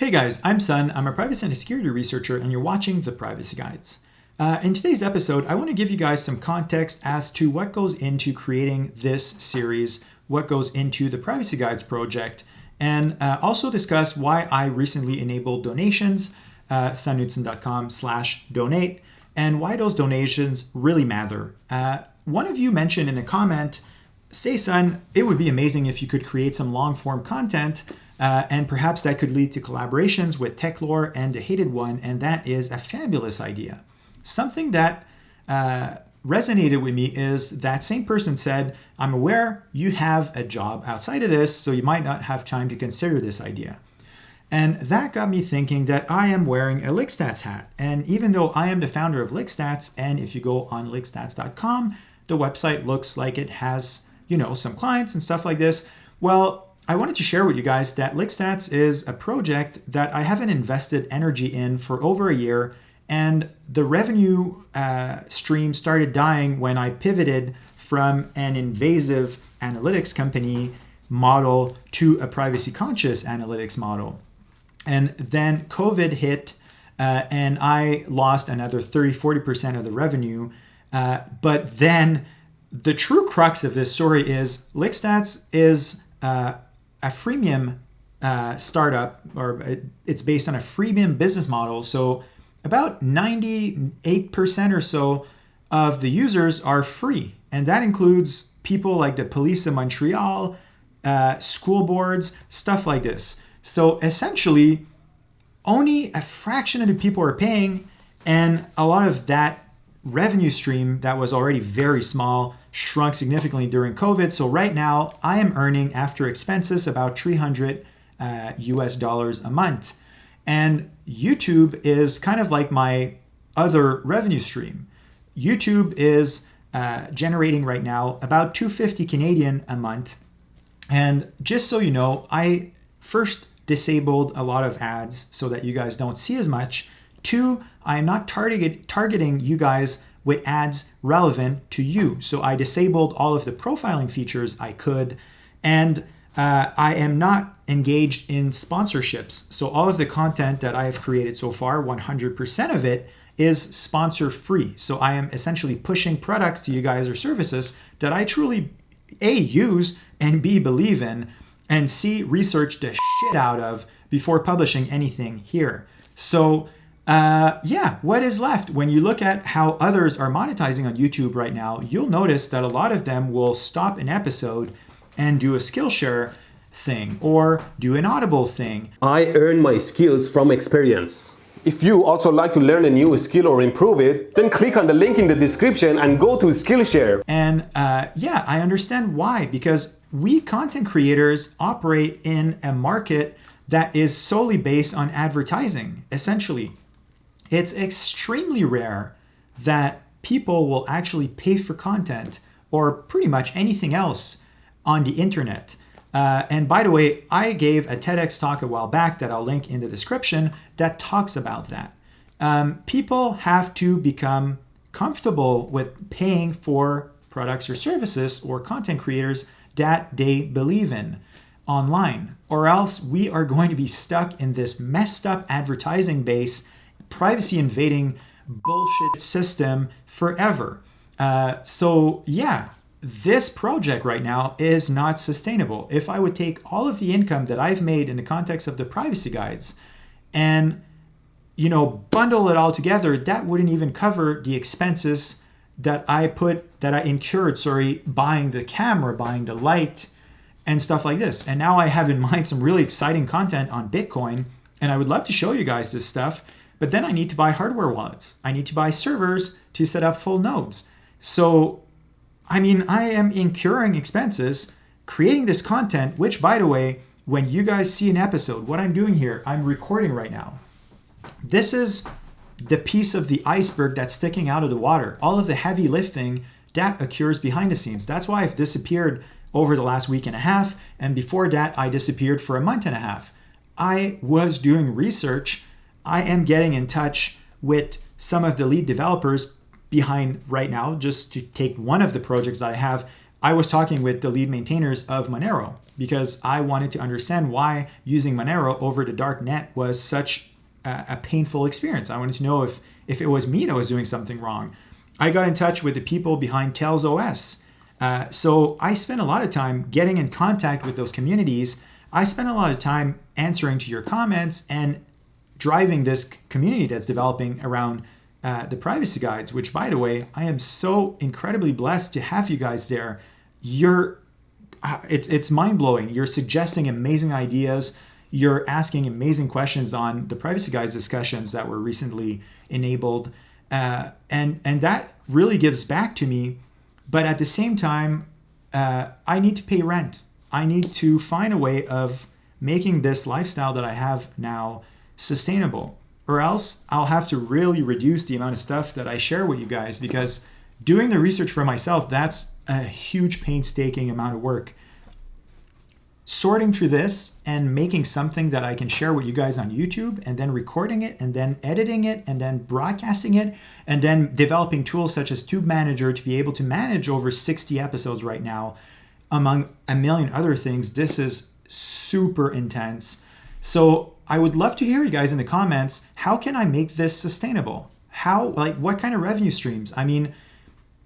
Hey guys, I'm Sun. I'm a privacy and security researcher, and you're watching The Privacy Guides. In today's episode, I want to give you guys some context as to what goes into creating this series, what goes into the Privacy Guides project, and also discuss why I recently enabled donations, sunknutson.com/donate, and why those donations really matter. One of you mentioned in a comment, say, Sun, it would be amazing if you could create some long-form content, and perhaps that could lead to collaborations with Techlore and The Hated One, and that is a fabulous idea. Something that resonated with me is that same person said, I'm aware you have a job outside of this, so you might not have time to consider this idea. And that got me thinking that I am wearing a LickStats hat. And even though I am the founder of LickStats, and if you go on lickstats.com, the website looks like it has, some clients and stuff like this. Well, I wanted to share with you guys that LickStats is a project that I haven't invested energy in for over a year, and the revenue stream started dying when I pivoted from an invasive analytics company model to a privacy-conscious analytics model. And then COVID hit, and I lost another 30-40% of the revenue. But then the true crux of this story is LickStats is a freemium startup, or it's based on a freemium business model. So about 98% or so of the users are free. And that includes people like the Police of Montreal, school boards, stuff like this. So essentially, only a fraction of the people are paying, and a lot of that revenue stream that was already very small shrunk significantly during COVID. So right now I am earning after expenses about $300 US a month. And YouTube is kind of like my other revenue stream. YouTube is generating right now about 250 Canadian a month. And just so you know, I first disabled a lot of ads so that you guys don't see as much. 2, I am not targeting you guys with ads relevant to you. So I disabled all of the profiling features I could, and I am not engaged in sponsorships. So all of the content that I have created so far, 100% of it is sponsor free. So I am essentially pushing products to you guys or services that I truly A, use, and B, believe in, and C, research the shit out of before publishing anything here. So what is left? When you look at how others are monetizing on YouTube right now, you'll notice that a lot of them will stop an episode and do a Skillshare thing or do an Audible thing. I earn my skills from experience. If you also like to learn a new skill or improve it, then click on the link in the description and go to Skillshare. And I understand why, because we content creators operate in a market that is solely based on advertising, essentially. It's extremely rare that people will actually pay for content or pretty much anything else on the internet. And by the way, I gave a TEDx talk a while back that I'll link in the description that talks about that. People have to become comfortable with paying for products or services or content creators that they believe in online, or else we are going to be stuck in this messed up advertising base, privacy invading bullshit system forever. This project right now is not sustainable. If I would take all of the income that I've made in the context of the Privacy Guides and bundle it all together, that wouldn't even cover the expenses that I incurred buying the camera, buying the light, and stuff like this. And now I have in mind some really exciting content on Bitcoin, and I would love to show you guys this stuff, but then I need to buy hardware wallets. I need to buy servers to set up full nodes. So, I am incurring expenses creating this content, which, by the way, when you guys see an episode, what I'm doing here, I'm recording right now. This is the piece of the iceberg that's sticking out of the water. All of the heavy lifting that occurs behind the scenes. That's why I've disappeared over the last week and a half. And before that, I disappeared for a month and a half. I was doing research. I am getting in touch with some of the lead developers behind right now, just to take one of the projects that I have. I was talking with the lead maintainers of Monero because I wanted to understand why using Monero over the dark net was such a painful experience. I wanted to know if it was me that was doing something wrong. I got in touch with the people behind Tails OS. So I spent a lot of time getting in contact with those communities. I spent a lot of time answering to your comments and driving this community that's developing around the privacy guides, which, by the way, I am so incredibly blessed to have you guys there. It's mind-blowing. You're suggesting amazing ideas. You're asking amazing questions on the privacy guides discussions that were recently enabled. And that really gives back to me. But at the same time, I need to pay rent. I need to find a way of making this lifestyle that I have now sustainable, or else I'll have to really reduce the amount of stuff that I share with you guys, because doing the research for myself, that's a huge painstaking amount of work. Sorting through this and making something that I can share with you guys on YouTube, and then recording it, and then editing it, and then broadcasting it, and then developing tools such as Tube Manager to be able to manage over 60 episodes right now, among a million other things. This is super intense. So I would love to hear you guys in the comments. How can I make this sustainable? What kind of revenue streams? I mean,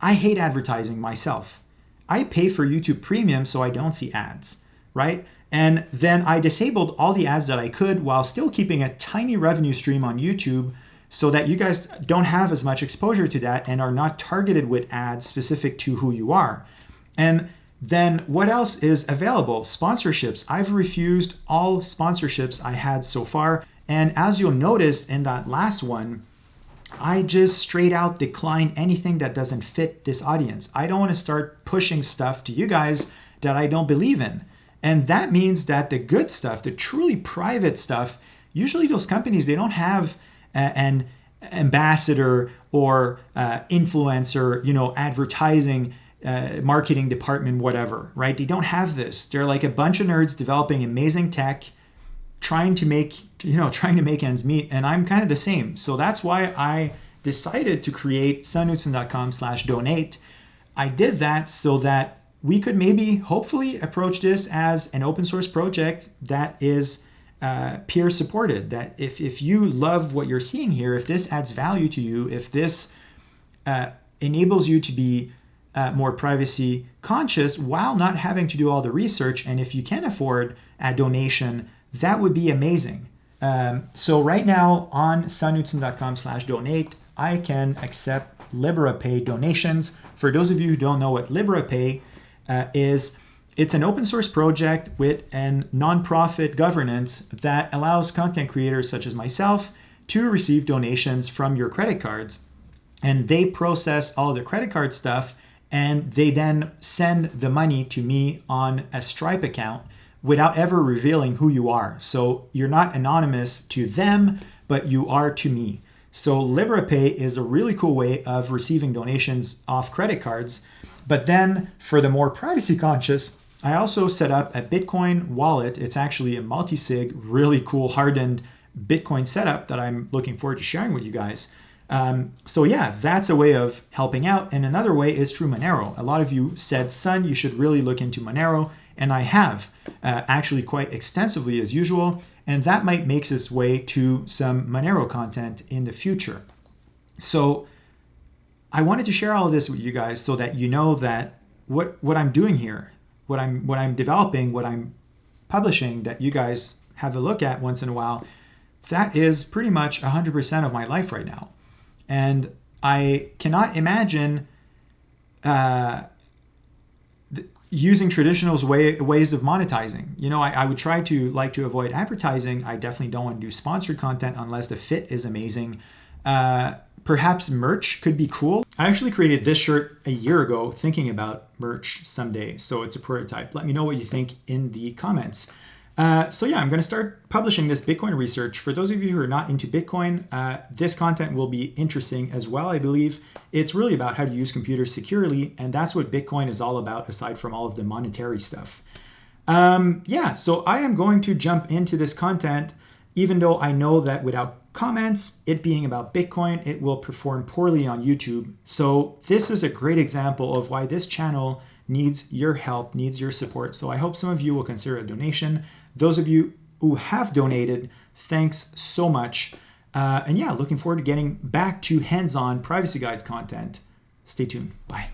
I hate advertising myself. I pay for YouTube Premium so I don't see ads, right? And then I disabled all the ads that I could while still keeping a tiny revenue stream on YouTube so that you guys don't have as much exposure to that and are not targeted with ads specific to who you are. And then what else is available? Sponsorships. I've refused all sponsorships I had so far. And as you'll notice in that last one, I just straight out decline anything that doesn't fit this audience. I don't want to start pushing stuff to you guys that I don't believe in. And that means that the good stuff, the truly private stuff, usually those companies, they don't have an ambassador or influencer, advertising marketing department, whatever, right? They don't have this. They're like a bunch of nerds developing amazing tech, trying to make ends meet. And I'm kind of the same. So that's why I decided to create sunknutson.com/donate. I did that so that we could hopefully approach this as an open source project that is peer supported. That if you love what you're seeing here, if this adds value to you, if this enables you to be more privacy conscious while not having to do all the research, and if you can afford a donation, that would be amazing. So right now on sunknutson.com/donate, I can accept LiberaPay donations. For those of you who don't know what LiberaPay is, it's an open source project with a nonprofit governance that allows content creators such as myself to receive donations from your credit cards. And they process all the credit card stuff, and they then send the money to me on a Stripe account without ever revealing who you are. So you're not anonymous to them, but you are to me. So LiberaPay is a really cool way of receiving donations off credit cards. But then for the more privacy conscious, I also set up a Bitcoin wallet. It's actually a multi-sig, really cool hardened Bitcoin setup that I'm looking forward to sharing with you guys. So yeah, that's a way of helping out. And another way is through Monero. A lot of you said, Sun, you should really look into Monero. And I have actually quite extensively as usual. And that might make its way to some Monero content in the future. So I wanted to share all of this with you guys so that you know that what I'm doing here, what I'm developing, what I'm publishing, that you guys have a look at once in a while, that is pretty much 100% of my life right now. And I cannot imagine using traditional ways of monetizing. I would try to avoid advertising. I definitely don't want to do sponsored content unless the fit is amazing. Perhaps merch could be cool. I actually created this shirt a year ago thinking about merch someday. So it's a prototype. Let me know what you think in the comments. So yeah, I'm going to start publishing this Bitcoin research. For those of you who are not into Bitcoin, this content will be interesting as well, I believe. It's really about how to use computers securely, and that's what Bitcoin is all about, aside from all of the monetary stuff. Yeah, so I am going to jump into this content, even though I know that without comments, it being about Bitcoin, it will perform poorly on YouTube. So this is a great example of why this channel needs your help, needs your support. So I hope some of you will consider a donation. Those of you who have donated, thanks so much. And yeah, looking forward to getting back to hands-on Privacy Guides content. Stay tuned. Bye.